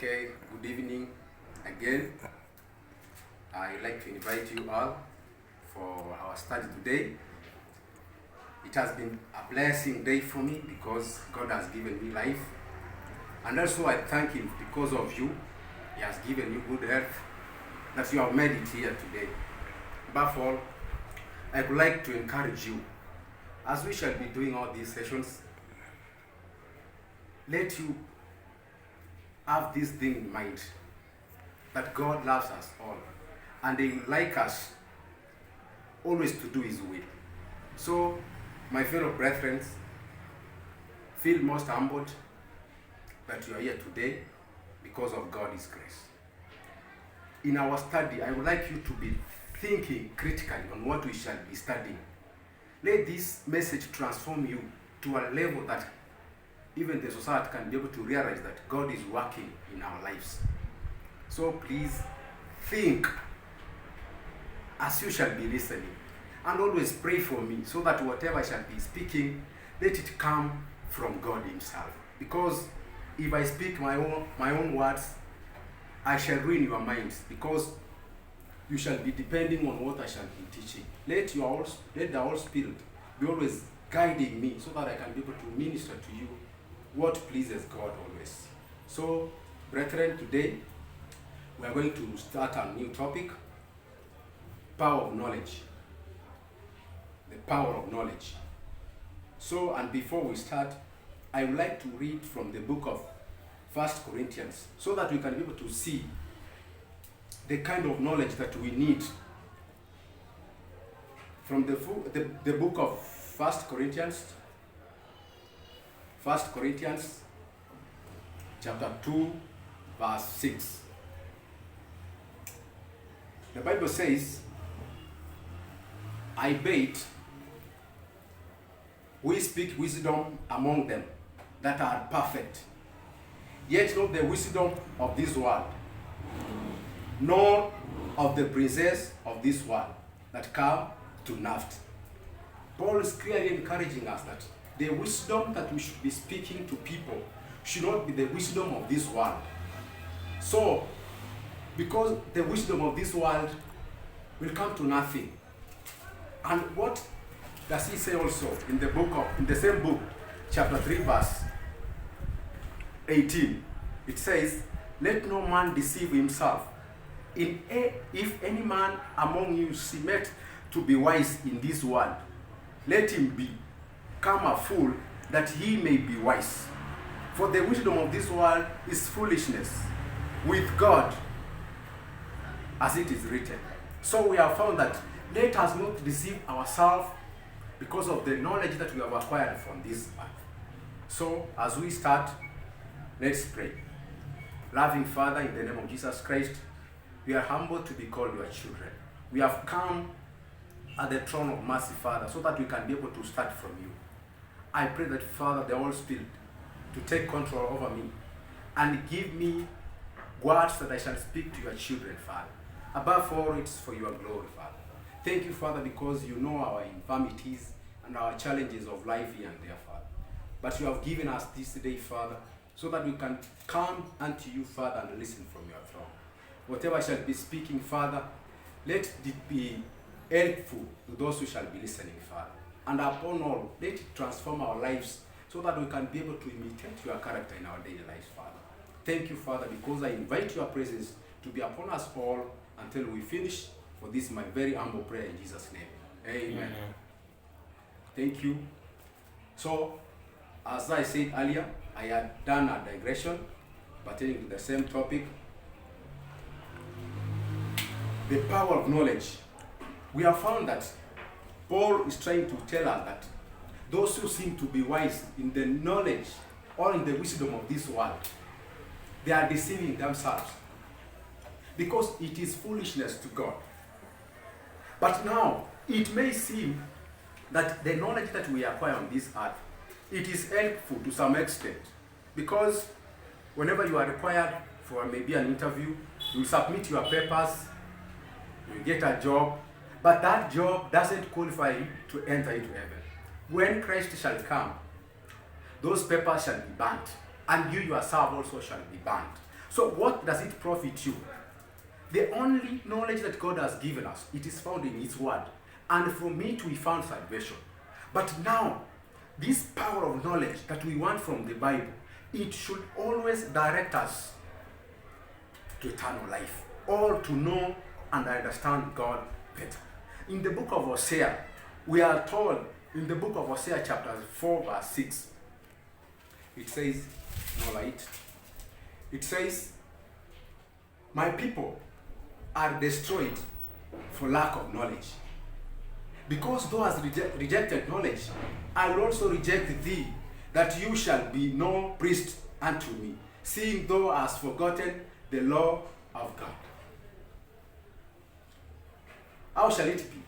Okay, good evening again. I'd like to invite you all for our study today. It has been a blessing day for me because God has given me life. And also I thank Him because of you. He has given you good health that you have made it here today. Above all, I would like to encourage you, as we shall be doing all these sessions, let you have this thing in mind, that God loves us all and He would like us always to do His will. So, my fellow brethren, feel most humbled that you are here today because of God's grace. In our study, I would like you to be thinking critically on what we shall be studying. Let this message transform you to a level that even the society can be able to realize that God is working in our lives. So please think as you shall be listening, and always pray for me so that whatever I shall be speaking, let it come from God Himself. Because if I speak my own words, I shall ruin your minds, because you shall be depending on what I shall be teaching. Let the Holy Spirit be always guiding me so that I can be able to minister to you what pleases God always. So, brethren, today we are going to start a new topic, power of knowledge. The power of knowledge. So, and before we start, I would like to read from the book of 1 Corinthians so that we can be able to see the kind of knowledge that we need. From the book of 1 Corinthians chapter 2 verse 6. The Bible says, I bait, we speak wisdom among them that are perfect, yet not the wisdom of this world, nor of the princes of this world that come to naught. Paul is clearly encouraging us that the wisdom that we should be speaking to people should not be the wisdom of this world. So, because the wisdom of this world will come to nothing. And what does he say also in the same book, chapter 3, verse 18? It says, let no man deceive himself. If any man among you seemeth to be wise in this world, let him become a fool, that he may be wise. For the wisdom of this world is foolishness with God, as it is written. So we have found that let us not deceive ourselves because of the knowledge that we have acquired from this earth. So as we start, let's pray. Loving Father, in the name of Jesus Christ, we are humbled to be called your children. We have come at the throne of mercy, Father, so that we can be able to start from you. I pray that, Father, the Holy Spirit, to take control over me and give me words that I shall speak to your children, Father. Above all, it's for your glory, Father. Thank you, Father, because you know our infirmities and our challenges of life here and there, Father. But you have given us this day, Father, so that we can come unto you, Father, and listen from your throne. Whatever I shall be speaking, Father, let it be helpful to those who shall be listening, Father. And upon all, let it transform our lives so that we can be able to imitate your character in our daily lives, Father. Thank you, Father, because I invite your presence to be upon us all until we finish. For this is my very humble prayer in Jesus' name. Amen. Thank you. So, as I said earlier, I had done a digression pertaining to the same topic, the power of knowledge. We have found that Paul is trying to tell us that those who seem to be wise in the knowledge or in the wisdom of this world, they are deceiving themselves, because it is foolishness to God. But now, it may seem that the knowledge that we acquire on this earth, it is helpful to some extent, because whenever you are required for maybe an interview, you submit your papers, you get a job, but that job doesn't qualify you to enter into heaven. When Christ shall come, those papers shall be burnt, and you yourself also shall be burnt. So what does it profit you? The only knowledge that God has given us, it is found in His Word. And from it we found salvation. But now, this power of knowledge that we want from the Bible, it should always direct us to eternal life, or to know and understand God better. In the book of Hosea, we are told, in the book of Hosea chapter 4 verse 6, it says, no light, it says, my people are destroyed for lack of knowledge. Because thou hast rejected knowledge, I will also reject thee, that you shall be no priest unto me, seeing thou hast forgotten the law of God. How shall it be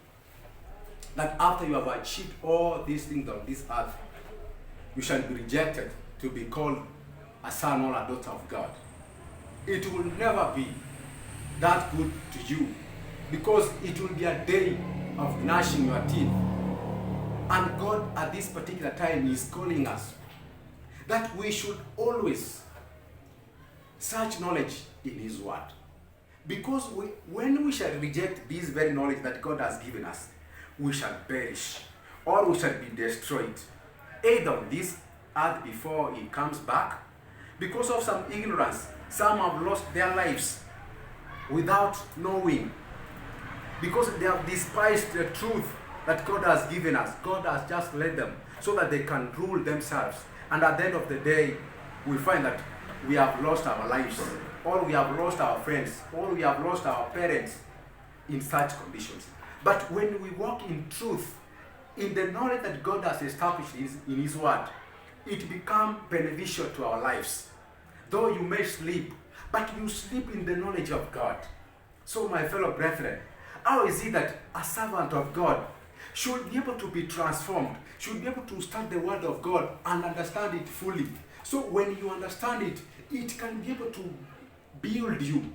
that after you have achieved all these things on this earth, you shall be rejected to be called a son or a daughter of God? It will never be that good to you, because it will be a day of gnashing your teeth. And God at this particular time is calling us that we should always search knowledge in His Word. Because when we shall reject this very knowledge that God has given us, we shall perish, or we shall be destroyed, either on this earth before He comes back. Because of some ignorance, some have lost their lives without knowing, because they have despised the truth that God has given us. God has just led them so that they can rule themselves. And at the end of the day, we find that we have lost our lives, or we have lost our friends, or we have lost our parents in such conditions. But when we walk in truth, in the knowledge that God has established in His Word, it becomes beneficial to our lives. Though you may sleep, but you sleep in the knowledge of God. So my fellow brethren, how is it that a servant of God should be able to be transformed, should be able to study the Word of God and understand it fully? So when you understand it, it can be able to build you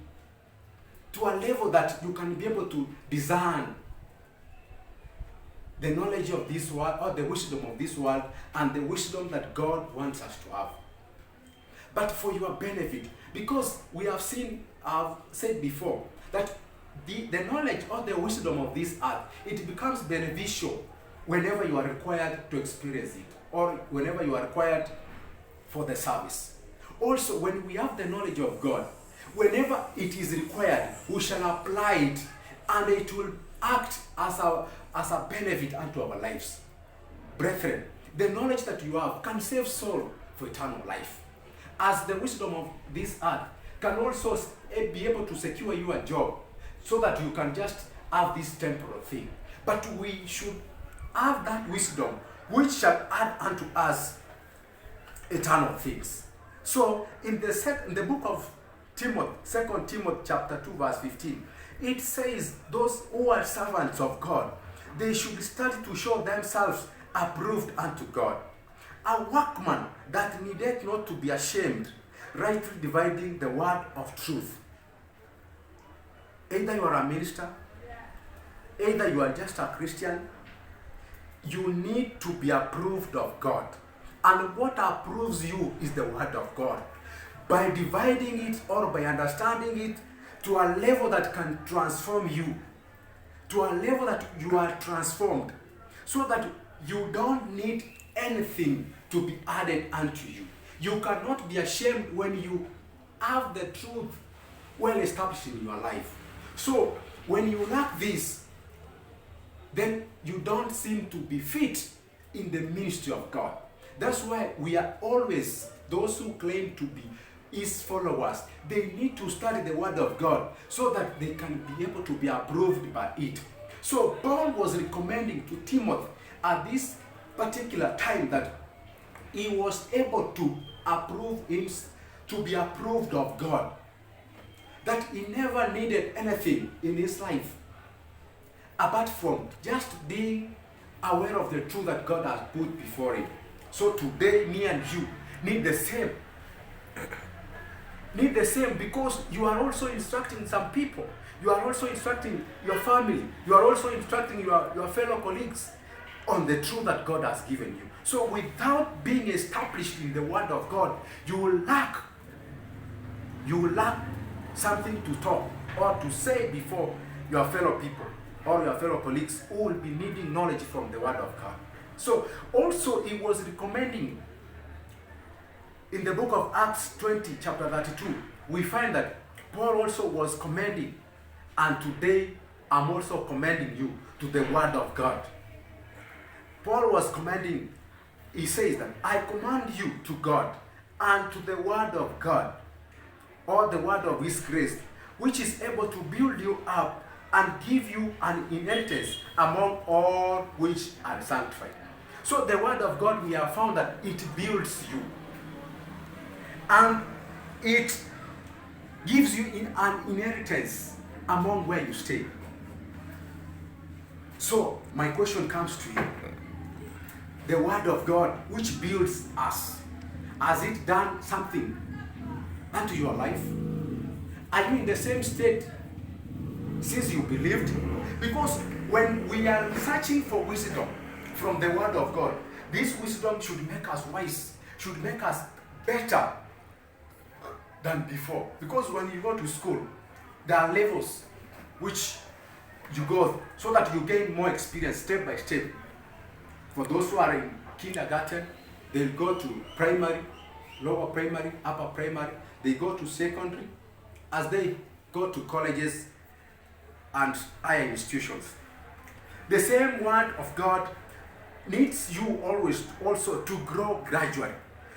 to a level that you can be able to discern the knowledge of this world, or the wisdom of this world, and the wisdom that God wants us to have. But for your benefit, because we have seen, I've said before, that the knowledge or the wisdom of this earth, it becomes beneficial whenever you are required to experience it, or whenever you are required for the service. Also, when we have the knowledge of God, whenever it is required, we shall apply it, and it will act as a benefit unto our lives. Brethren, the knowledge that you have can save soul for eternal life. As the wisdom of this earth can also be able to secure you a job, so that you can just have this temporal thing. But we should have that wisdom which shall add unto us eternal things. So in the book of Timothy, 2 Timothy chapter 2 verse 15, it says those who are servants of God, they should study to show themselves approved unto God, a workman that needeth not to be ashamed, rightly dividing the word of truth. Either you are a minister, either you are just a Christian, you need to be approved of God. And what approves you is the Word of God. By dividing it or by understanding it to a level that can transform you, to a level that you are transformed, so that you don't need anything to be added unto you. You cannot be ashamed when you have the truth well established in your life. So, when you lack this, then you don't seem to be fit in the ministry of God. That's why we are always, those who claim to be His followers, they need to study the Word of God so that they can be able to be approved by it. So, Paul was recommending to Timothy at this particular time that he was able to approve him, to be approved of God. That he never needed anything in his life apart from just being aware of the truth that God has put before him. So today, me and you need the same. Need the same, because you are also instructing some people. You are also instructing your family. You are also instructing your fellow colleagues on the truth that God has given you. So without being established in the Word of God, you will lack you will lack something to talk or to say before your fellow people or your fellow colleagues who will be needing knowledge from the Word of God. So also he was recommending in the book of Acts 20, chapter 32, we find that Paul also was commending, and today I'm also commending you to the Word of God. Paul was commending, he says that, I command you to God and to the Word of God, or the Word of His grace, which is able to build you up and give you an inheritance among all which are sanctified. So the Word of God, we have found that it builds you. And it gives you an inheritance among where you stay. So my question comes to you. The Word of God, which builds us, has it done something unto your life? Are you in the same state since you believed? Because when we are searching for wisdom from the Word of God, this wisdom should make us wise, should make us better than before. Because when you go to school, there are levels which you go so that you gain more experience step by step. For those who are in kindergarten, they'll go to primary, lower primary, upper primary. They go to secondary. As they go to colleges and higher institutions, the same Word of God needs you always also to grow gradually.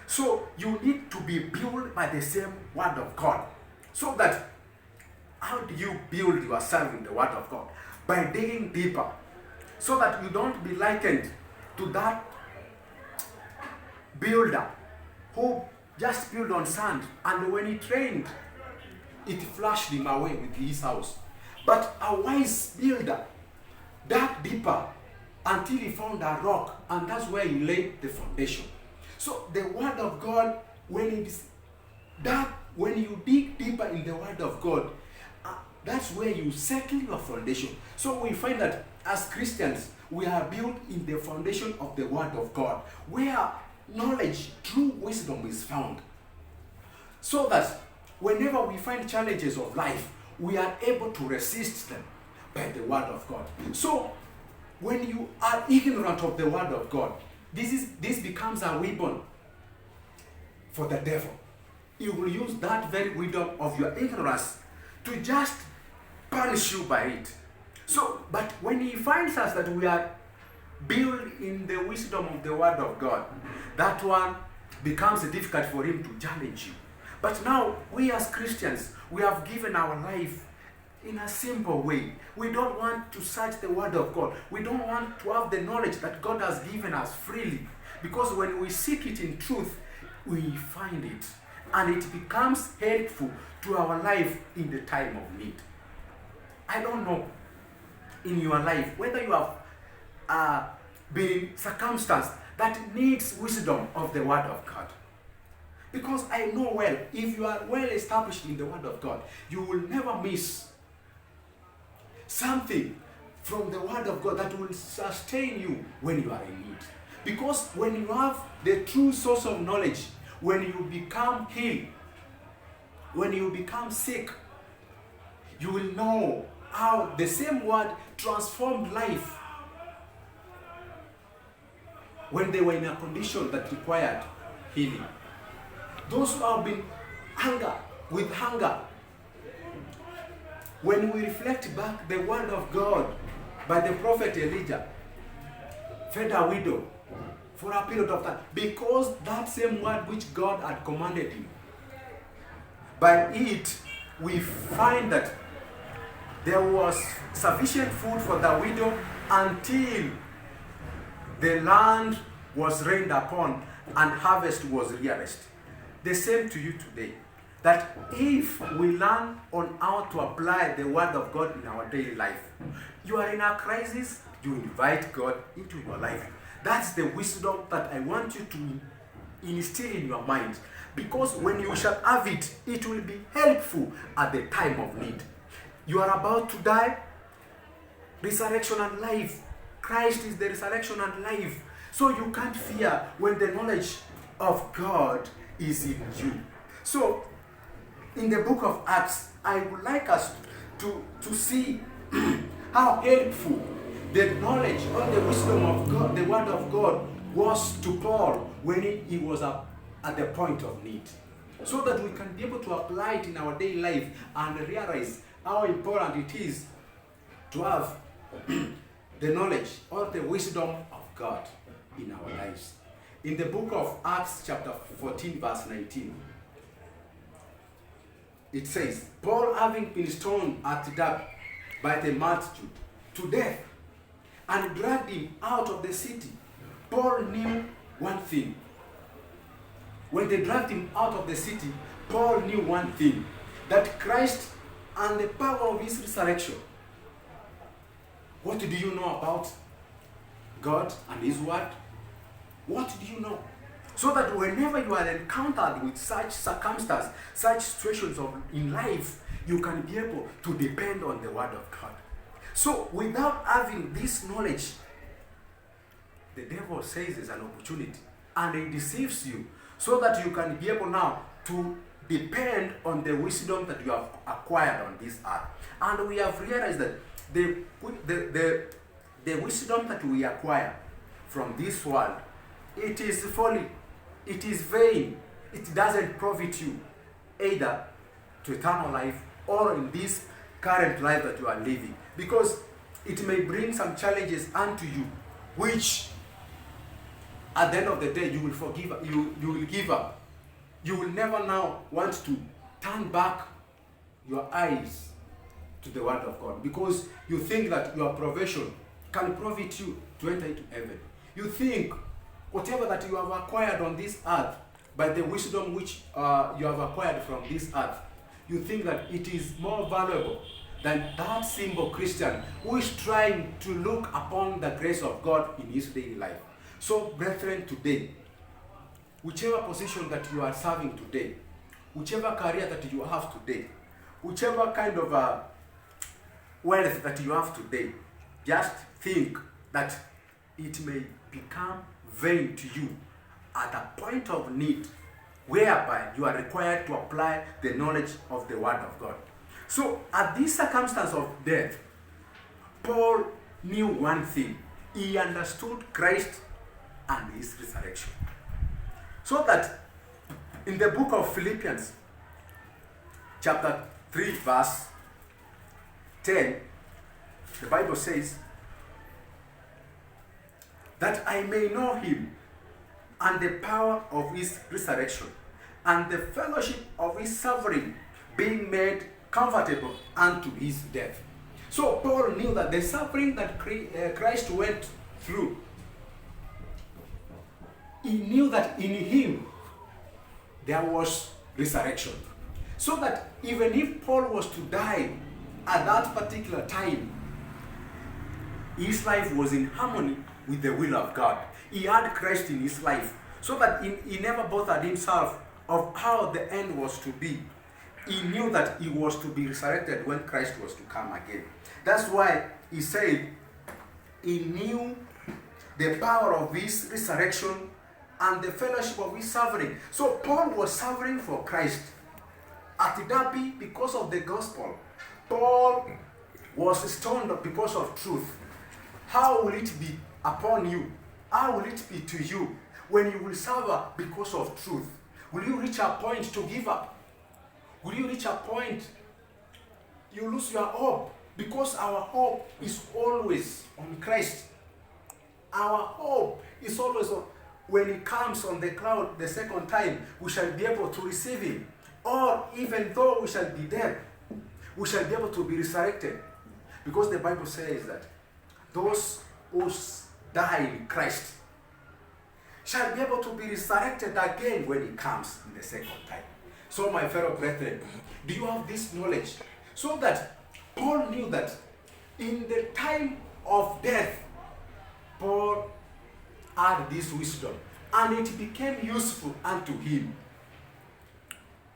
So you need to be built by the same Word of God. So that, how do you build yourself in the Word of God? By digging deeper. So that you don't be likened to that builder who just built on sand, and when it rained, it flushed him away with his house. But a wise builder dug deeper until he found a rock, and that's where he laid the foundation. So the Word of God, when you dig deeper in the Word of God, that's where you settle your foundation. So we find that as Christians, we are built in the foundation of the Word of God, where knowledge, true wisdom is found. So that whenever we find challenges of life, we are able to resist them by the Word of God. So when you are ignorant of the Word of God, this becomes a weapon for the devil. He will use that very wisdom of your ignorance to just punish you by it. So, but when he finds us that we are built in the wisdom of the Word of God, that one becomes difficult for him to challenge you. But now, we as Christians, we have given our life in a simple way. We don't want to search the Word of God. We don't want to have the knowledge that God has given us freely. Because when we seek it in truth, we find it. And it becomes helpful to our life in the time of need. I don't know in your life whether you have been circumstanced that needs wisdom of the Word of God. Because I know well, if you are well established in the Word of God, you will never miss something from the Word of God that will sustain you when you are in need. Because when you have the true source of knowledge, when you become ill, when you become sick, you will know how the same Word transformed life when they were in a condition that required healing. Those who have been with hunger, when we reflect back the Word of God by the prophet Elijah, fed a widow for a period of time, because that same word which God had commanded him. By it, we find that there was sufficient food for the widow until the land was rained upon and harvest was realized. The same to you today. That if we learn on how to apply the Word of God in our daily life, you are in a crisis, you invite God into your life. That's the wisdom that I want you to instill in your mind. Because when you shall have it, it will be helpful at the time of need. You are about to die, resurrection and life. Christ is the resurrection and life. So you can't fear when the knowledge of God is in you. So in the book of Acts, I would like us to see how helpful the knowledge or the wisdom of God, the word of God, was to Paul when he was at the point of need. So that we can be able to apply it in our daily life and realize how important it is to have the knowledge or the wisdom of God in our lives. In the book of Acts chapter 14 verse 19, it says, Paul having been stoned at Derbe by the multitude to death and dragged him out of the city, Paul knew one thing. When they dragged him out of the city, Paul knew one thing, that Christ and the power of his resurrection. What do you know about God and his word? What do you know? So that whenever you are encountered with such circumstances, such situations in life, you can be able to depend on the word of God. So without having this knowledge, the devil says it's an opportunity and he deceives you so that you can be able now to depend on the wisdom that you have acquired on this earth. And we have realized that the wisdom that we acquire from this world, it is folly, it is vain, it doesn't profit you either to eternal life or in this current life that you are living, because it may bring some challenges unto you, which at the end of the day you will you will give up. You will never now want to turn back your eyes to the word of God, because you think that your profession can profit you to enter into heaven. You think whatever that you have acquired on this earth, by the wisdom which you have acquired from this earth, you think that it is more valuable than that simple Christian who is trying to look upon the grace of God in his daily life. So, brethren, today, whichever position that you are serving today, whichever career that you have today, whichever kind of wealth that you have today, just think that it may become vain to you at a point of need, whereby you are required to apply the knowledge of the word of God. So at this circumstance of death, Paul knew one thing. He understood Christ and his resurrection. So that in the book of Philippians, chapter 3, verse 10, the Bible says, that I may know him and the power of his resurrection and the fellowship of his suffering, being made comfortable unto his death. So Paul knew that the suffering that Christ went through, he knew that in him there was resurrection. So that even if Paul was to die at that particular time, his life was in harmony with the will of God. He had Christ in his life, so that he never bothered himself of how the end was to be. He knew that he was to be resurrected when Christ was to come again. That's why he said he knew the power of his resurrection and the fellowship of his suffering. So Paul was suffering for Christ at Derbe because of the gospel. Paul was stoned because of truth. How will it be upon you? How will it be to you when you will suffer because of truth? Will you reach a point to give up? Will you reach a point you lose your hope? Because our hope is always on Christ. Our hope is always on, when he comes on the cloud the second time, we shall be able to receive him. Or even though we shall be dead, we shall be able to be resurrected. Because the Bible says that those who die in Christ shall be able to be resurrected again when he comes in the second time. So my fellow brethren, do you have this knowledge? So that Paul knew that in the time of death, Paul had this wisdom and it became useful unto him.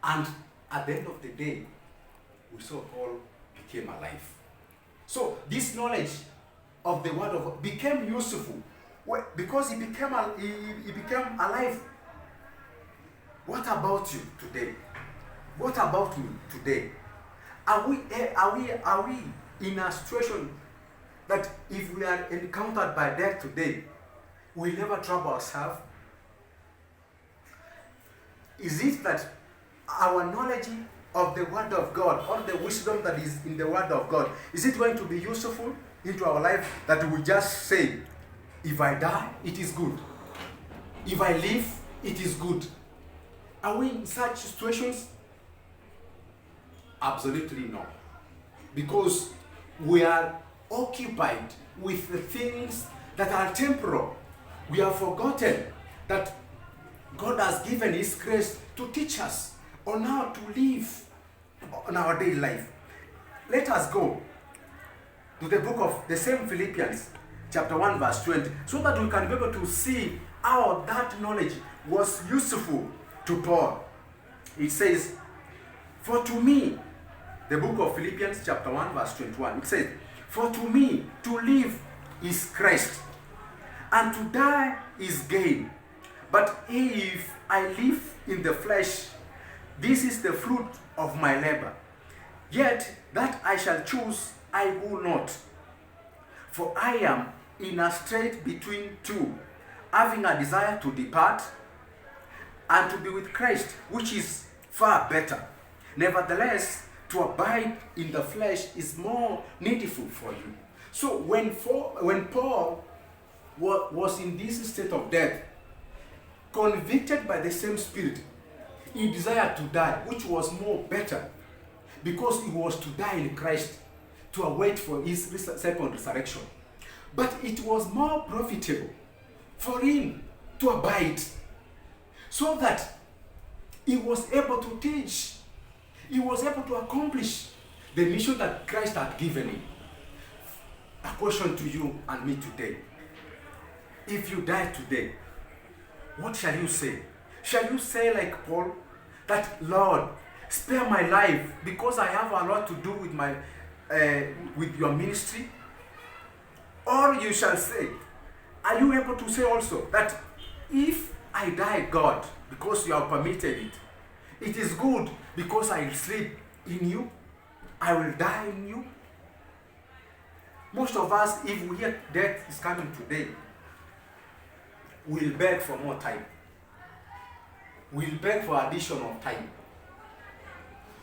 And at the end of the day, we saw Paul became alive. So this knowledge of the word of God became useful because he became alive. What about you today? What about me today? Are we in a situation that if we are encountered by death today, we'll never trouble ourselves? Is it that our knowledge of the Word of God, or the wisdom that is in the Word of God, is it going to be useful into our life that we just say, if I die, it is good. If I live, it is good? Are we in such situations? Absolutely no. Because we are occupied with the things that are temporal. We have forgotten that God has given His grace to teach us on how to live on our daily life. Let us go to the book of the same Philippians, chapter 1, verse 20, so that we can be able to see how that knowledge was useful to Paul. It says, for to me, the book of Philippians, chapter 1, verse 21, it says, for to me, to live is Christ, and to die is gain. But if I live in the flesh, this is the fruit of my labor. Yet that I shall choose, I will not. For I am in a strait between two, having a desire to depart and to be with Christ, which is far better. Nevertheless, to abide in the flesh is more needful for you. So when Paul was in this state of death, convicted by the same Spirit, he desired to die, which was more better, because he was to die in Christ to await for his second resurrection. But it was more profitable for him to abide, so that he was able to teach, he was able to accomplish the mission that Christ had given him. A question to you and me today: if you die today, what shall you say? Shall you say like Paul, that Lord, spare my life because I have a lot to do with my with your ministry? Or you shall say, are you able to say also that if I die, God, because you have permitted it, it is good because I will sleep in you, I will die in you? Most of us, if we hear death is coming today, we'll beg for more time. We'll beg for additional time.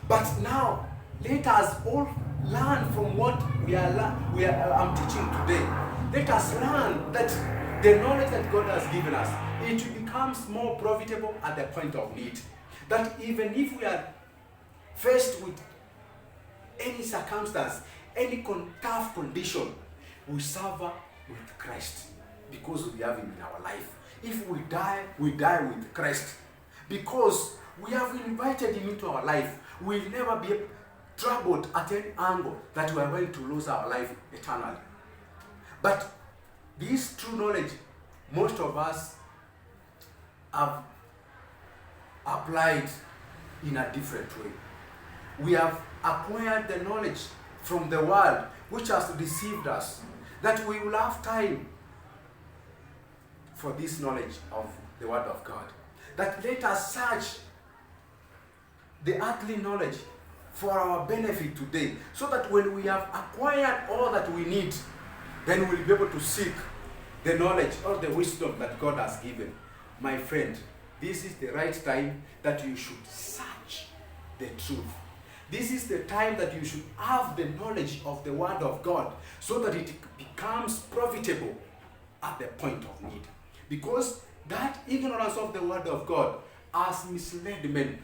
But now, let us all learn from what I'm teaching today. Let us learn that the knowledge that God has given us, it becomes more profitable at the point of need. That even if we are faced with any circumstance, any tough condition, we suffer with Christ because we have Him in our life. If we die with Christ because we have invited Him into our life. We'll never be troubled at any angle that we are going to lose our life eternally. But this true knowledge, most of us have applied in a different way. We have acquired the knowledge from the world which has deceived us, that we will have time for this knowledge of the Word of God. That let us search the earthly knowledge for our benefit today, so that when we have acquired all that we need, then we'll be able to seek the knowledge or the wisdom that God has given. My friend, this is the right time that you should search the truth. This is the time that you should have the knowledge of the Word of God, so that it becomes profitable at the point of need. Because that ignorance of the Word of God has misled men.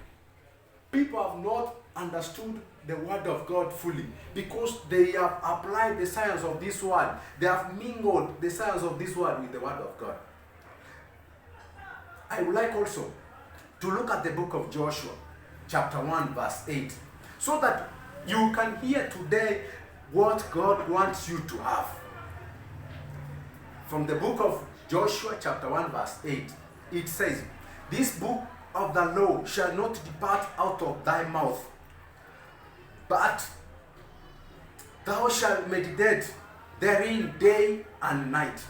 People have not understood the Word of God fully because they have applied the science of this world. They have mingled the science of this world with the Word of God. I would like also to look at the book of Joshua, chapter 1, verse 8, so that you can hear today what God wants you to have. From the book of Joshua, chapter 1, verse 8, it says, "This book of the law shall not depart out of thy mouth, but thou shalt meditate therein day and night,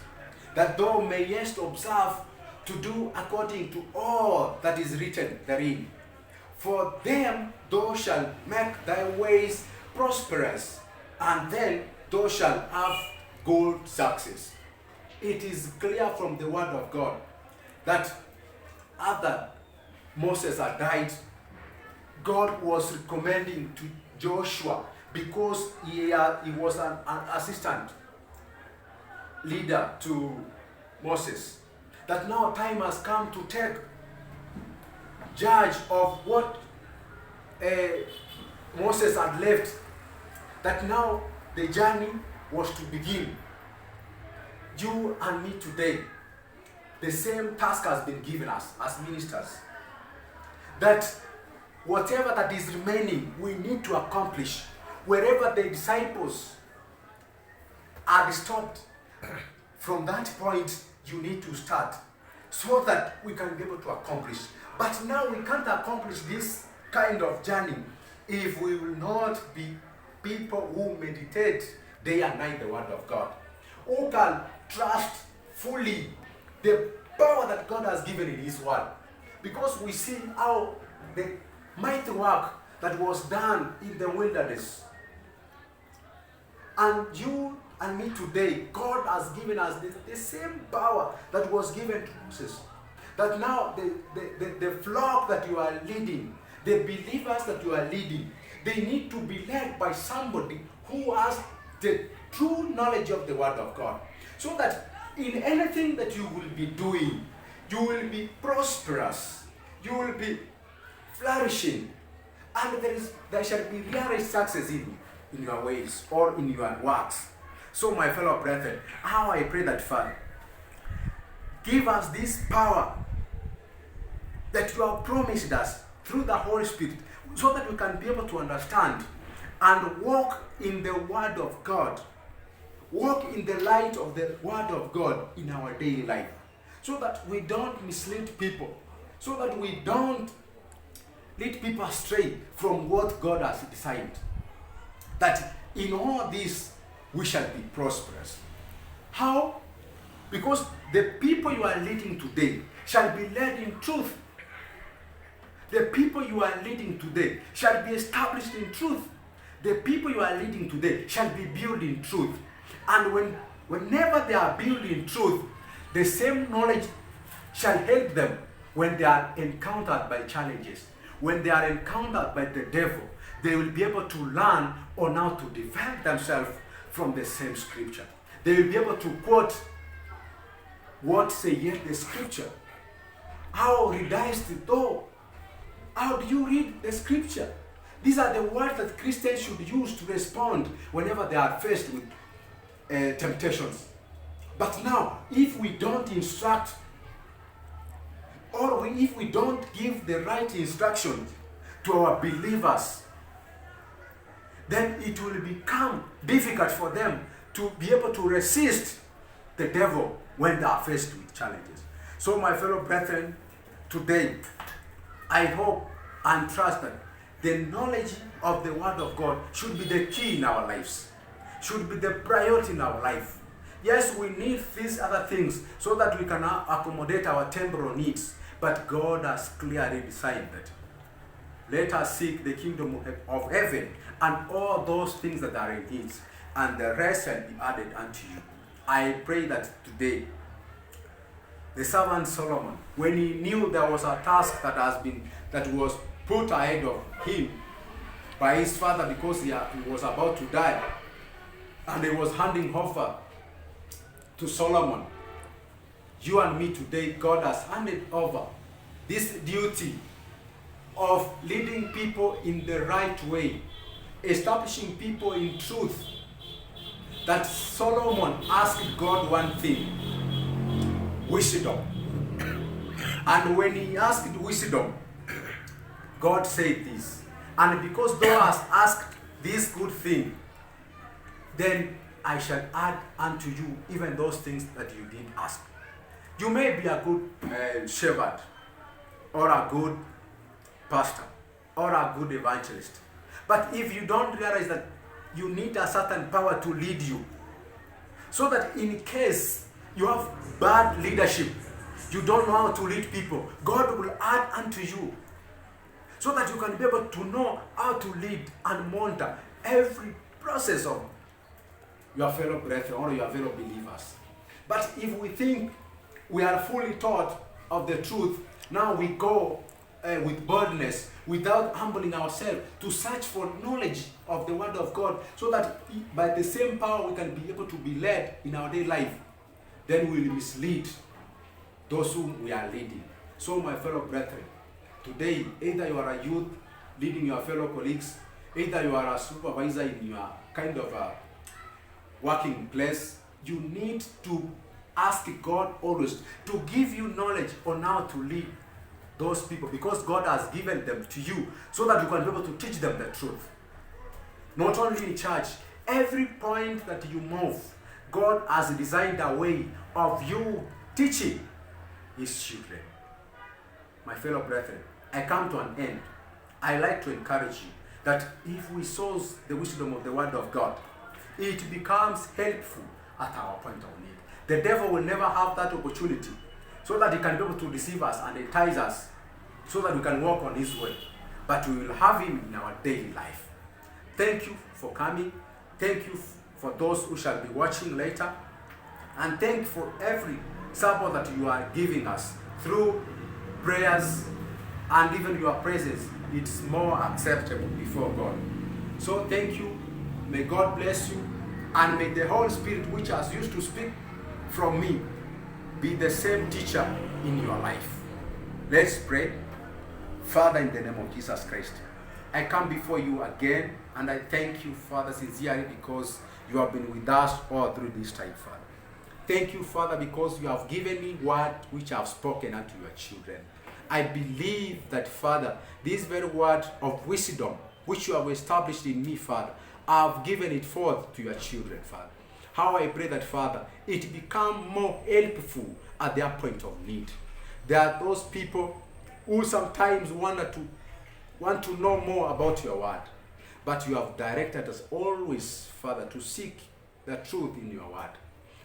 that thou mayest observe to do according to all that is written therein. For them thou shalt make thy ways prosperous, and then thou shalt have good success. It is clear from the word of God that after Moses had died, God was recommending to Joshua, because he was an assistant leader to Moses, that now time has come to take charge of what Moses had left, that now the journey was to begin. You and me today, the same task has been given us as ministers, that whatever that is remaining, we need to accomplish. Wherever the disciples are stopped, from that point you need to start, so that we can be able to accomplish. But now we can't accomplish this kind of journey if we will not be people who meditate day and night the word of God, who can trust fully the power that God has given in his word. Because we see how the mighty work that was done in the wilderness. And you and me today, God has given us the same power that was given to Moses. That now the flock that you are leading, the believers that you are leading, they need to be led by somebody who has the true knowledge of the word of God. So that in anything that you will be doing, you will be prosperous, you will be flourishing, and there shall be realized success in your ways or in your works. So my fellow brethren, how I pray that, Father, give us this power that you have promised us through the Holy Spirit, so that we can be able to understand and walk in the word of God, walk in the light of the word of God in our daily life, so that we don't mislead people, so that we don't lead people astray from what God has decided. That in all this we shall be prosperous. How? Because the people you are leading today shall be led in truth. The people you are leading today shall be established in truth. The people you are leading today shall be built in truth. And whenever they are built in truth, the same knowledge shall help them when they are encountered by challenges. When they are encountered by the devil, they will be able to learn on how to defend themselves from the same scripture. They will be able to quote what saith the scripture. How readest thou? How do you read the scripture? These are the words that Christians should use to respond whenever they are faced with temptations. But now, if we don't instruct, or if we don't give the right instruction to our believers, then it will become difficult for them to be able to resist the devil when they are faced with challenges. So my fellow brethren, today, I hope and trust that the knowledge of the word of God should be the key in our lives, should be the priority in our life. Yes, we need these other things so that we can accommodate our temporal needs, but God has clearly decided that let us seek the kingdom of heaven and all those things that are in it, and the rest shall be added unto you. I pray that today, the servant Solomon, when he knew there was a task that was put ahead of him by his father, because he was about to die, and he was handing over to Solomon, you and me today, God has handed over this duty of leading people in the right way, establishing people in truth. That Solomon asked God one thing: wisdom. And when he asked wisdom, God said this: and because thou hast asked this good thing, then I shall add unto you even those things that you did ask. You may be a good shepherd, or a good pastor, or a good evangelist, but if you don't realize that you need a certain power to lead you, so that in case you have bad leadership, you don't know how to lead people, God will add unto you. so that you can be able to know how to lead and monitor every process of your fellow brethren or your fellow believers. But if we think we are fully taught of the truth, now we go with boldness, without humbling ourselves to search for knowledge of the Word of God, so that by the same power we can be able to be led in our daily life, then we will mislead those whom we are leading. So my fellow brethren, today, either you are a youth leading your fellow colleagues, either you are a supervisor in your kind of a working place, you need to ask God always to give you knowledge on how to lead those people, because God has given them to you so that you can be able to teach them the truth. Not only in church, every point that you move, God has designed a way of you teaching His children. My fellow brethren, I come to an end. I like to encourage you that if we source the wisdom of the Word of God, it becomes helpful at our point of need. The devil will never have that opportunity, so that he can be able to deceive us and entice us, so that we can walk on his way. But we will have him in our daily life. Thank you for coming. Thank you for those who shall be watching later. And thank you for every support that you are giving us through prayers and even your presence. It's more acceptable before God. So thank you. May God bless you. And may the Holy Spirit, which has used to speak from me, be the same teacher in your life. Let's pray. Father, in the name of Jesus Christ, I come before you again, and I thank you, Father, sincerely, because you have been with us all through this time, Father. Thank you, Father, because you have given me word which I have spoken unto your children. I believe that, Father, this very word of wisdom which you have established in me, Father, I have given it forth to your children, Father. How I pray that, Father, it become more helpful at their point of need. There are those people who sometimes want to know more about your word, but you have directed us always, Father, to seek the truth in your word.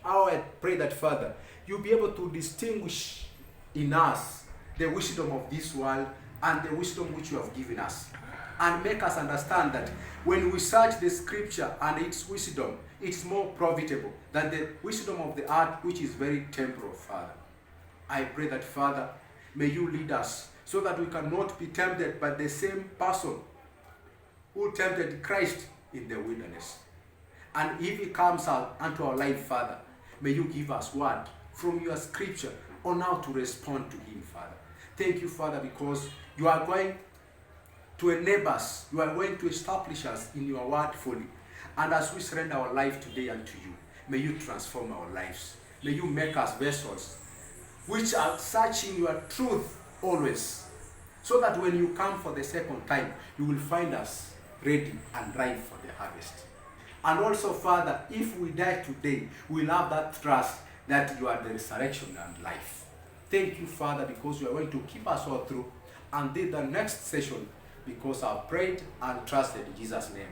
How I pray that, Father, you'll be able to distinguish in us the wisdom of this world and the wisdom which you have given us, and make us understand that when we search the scripture and its wisdom, it's more profitable than the wisdom of the earth, which is very temporal, Father. I pray that, Father, may you lead us so that we cannot be tempted by the same person who tempted Christ in the wilderness. And if he comes out unto our life, Father, may you give us word from your scripture on how to respond to him, Father. Thank you, Father, because you are going to enable us, you are going to establish us in your word fully. And as we surrender our life today unto you, may you transform our lives. May you make us vessels which are searching your truth always, so that when you come for the second time, you will find us ready and ripe for the harvest. And also, Father, if we die today, we'll have that trust that you are the resurrection and life. Thank you, Father, because you are going to keep us all through until the next session, because I've prayed and trusted in Jesus' name.